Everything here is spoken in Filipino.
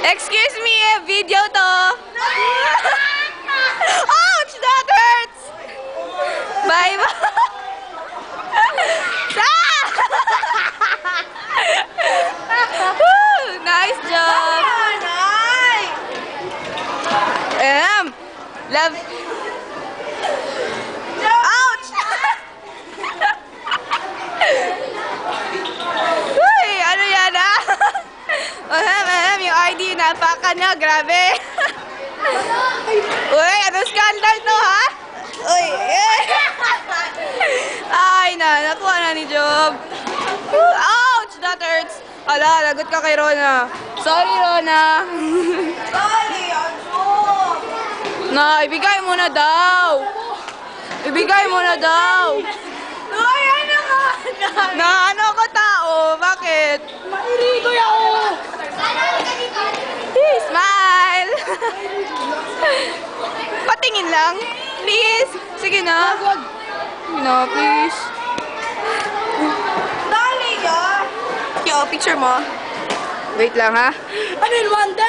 Excuse me, video to. Ouch! That hurts! Bye-bye! Nice job! Love... Ouch! Uy, ano yan ah? Yung ID napaka na, grabe. Uy, anong scandal to ha? Uy, ay nakuha na ni Job. Ouch, that hurts. Ala, lagot ka kay Rona. Sorry, Rona. Sorry, Na, ibigay mo na daw. Ibigay mo na daw. Uy, ano ka? Na ano ko tao? Bakit? Mairigoy ako. Smile! Patingin lang. Please. Sige na. Sige na, please. Dali ya. Yo, picture mo. Wait lang ha. Ano yun, one day?